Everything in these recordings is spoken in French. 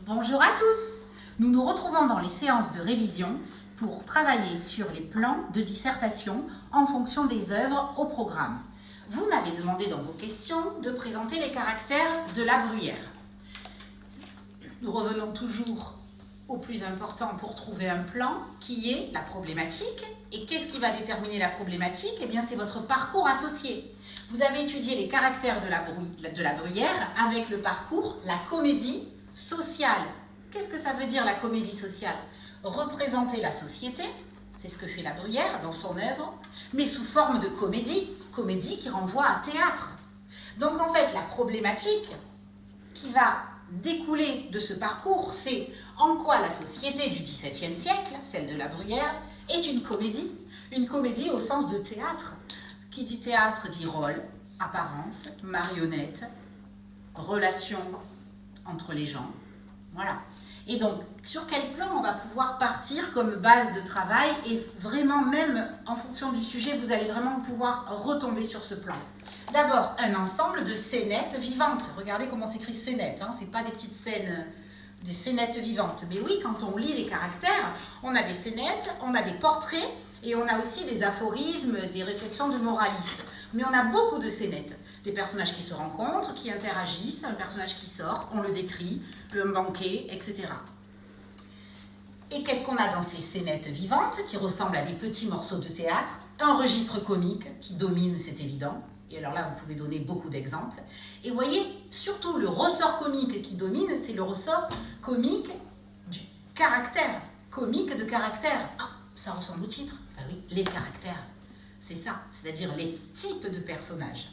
Bonjour à tous. Nous nous retrouvons dans les séances de révision pour travailler sur les plans de dissertation en fonction des œuvres au programme. Vous m'avez demandé dans vos questions de présenter les caractères de la Bruyère. Nous revenons toujours au plus important pour trouver un plan, qui est la problématique. Et qu'est-ce qui va déterminer la problématique? Eh bien, c'est votre parcours associé. Vous avez étudié les caractères de la Bruyère avec le parcours la comédie sociale. Qu'est-ce que ça veut dire la comédie sociale? Représenter la société, c'est ce que fait la Bruyère dans son œuvre, mais sous forme de comédie, comédie qui renvoie à théâtre. Donc en fait, la problématique qui va découler de ce parcours, c'est en quoi la société du XVIIe siècle, celle de la Bruyère, est une comédie au sens de théâtre. Qui dit théâtre dit rôle, apparence, marionnette, relation entre les gens, voilà. Et donc, sur quel plan on va pouvoir partir comme base de travail et vraiment, même en fonction du sujet, vous allez vraiment pouvoir retomber sur ce plan. D'abord, un ensemble de scénettes vivantes. Regardez comment s'écrit scénette, hein. C'est pas des petites scènes, des scénettes vivantes. Mais oui, quand on lit les caractères, on a des scénettes, on a des portraits et on a aussi des aphorismes, des réflexions de moralistes. Mais on a beaucoup de scénettes. Des personnages qui se rencontrent, qui interagissent, un personnage qui sort, on le décrit, le banquet, etc. Et qu'est-ce qu'on a dans ces scénettes vivantes qui ressemblent à des petits morceaux de théâtre? Un registre comique qui domine, c'est évident. Et alors là, vous pouvez donner beaucoup d'exemples. Et vous voyez, surtout le ressort comique qui domine, c'est le ressort comique du caractère. Comique de caractère. Ah, ça ressemble au titre. Ben oui, les caractères. C'est ça, c'est-à-dire les types de personnages.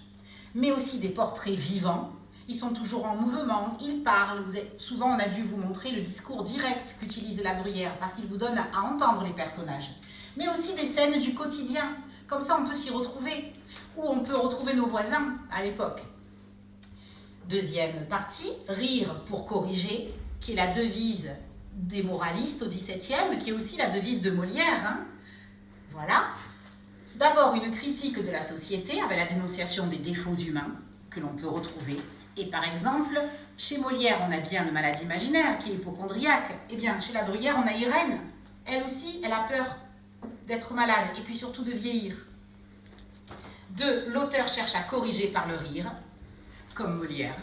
Mais aussi des portraits vivants. Ils sont toujours en mouvement, ils parlent. Souvent, on a dû vous montrer le discours direct qu'utilise la Bruyère parce qu'il vous donne à entendre les personnages. Mais aussi des scènes du quotidien. Comme ça, on peut s'y retrouver. Ou on peut retrouver nos voisins à l'époque. Deuxième partie, rire pour corriger, qui est la devise des moralistes au XVIIe, qui est aussi la devise de Molière. Hein. Voilà. D'abord, une critique de la société avec la dénonciation des défauts humains que l'on peut retrouver. Et par exemple, chez Molière, on a bien le malade imaginaire qui est hypocondriaque. Eh bien, chez la Bruyère, on a Irène. Elle aussi, elle a peur d'être malade et puis surtout de vieillir. 2. L'auteur cherche à corriger par le rire, comme Molière.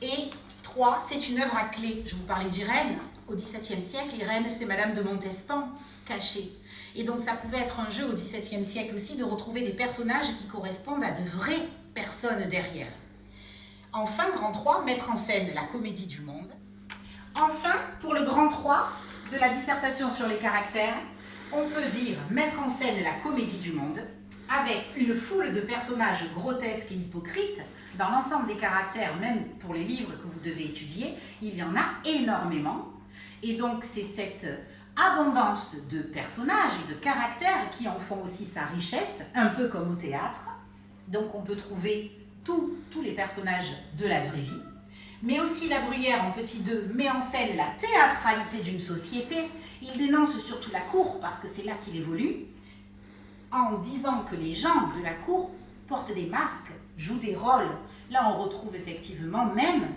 Et 3. C'est une œuvre à clé. Je vous parlais d'Irène. Au XVIIe siècle, Irène, c'est Madame de Montespan, cachée. Et donc, ça pouvait être un jeu au XVIIe siècle aussi de retrouver des personnages qui correspondent à de vraies personnes derrière. Enfin, grand 3, mettre en scène la comédie du monde. Enfin, pour le grand 3 de la dissertation sur les caractères, on peut dire mettre en scène la comédie du monde avec une foule de personnages grotesques et hypocrites. Dans l'ensemble des caractères, même pour les livres que vous devez étudier, il y en a énormément. Et donc, c'est cette abondance de personnages et de caractères qui en font aussi sa richesse, un peu comme au théâtre. Donc on peut trouver tous les personnages de la vraie vie. Mais aussi la Bruyère, en petit 2, met en scène la théâtralité d'une société. Il dénonce surtout la cour, parce que c'est là qu'il évolue, en disant que les gens de la cour portent des masques, jouent des rôles. Là, on retrouve effectivement même,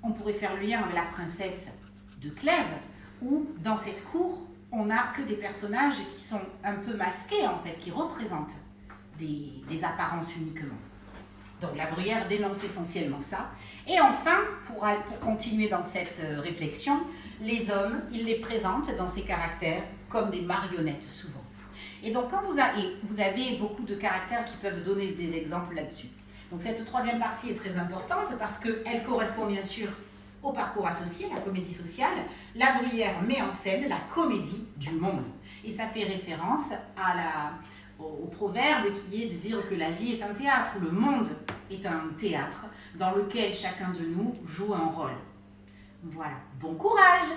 on pourrait faire le lien avec la princesse de Clèves, où dans cette cour, on n'a que des personnages qui sont un peu masqués, en fait, qui représentent des apparences uniquement. Donc la Bruyère dénonce essentiellement ça. Et enfin, pour continuer dans cette réflexion, les hommes, il les présente dans ces caractères comme des marionnettes souvent. Et donc quand vous avez beaucoup de caractères qui peuvent donner des exemples là-dessus. Donc cette troisième partie est très importante parce qu'elle correspond bien sûr au parcours associé, la comédie sociale. La Bruyère met en scène la comédie du monde. Et ça fait référence au proverbe qui est de dire que la vie est un théâtre, ou le monde est un théâtre dans lequel chacun de nous joue un rôle. Voilà, bon courage!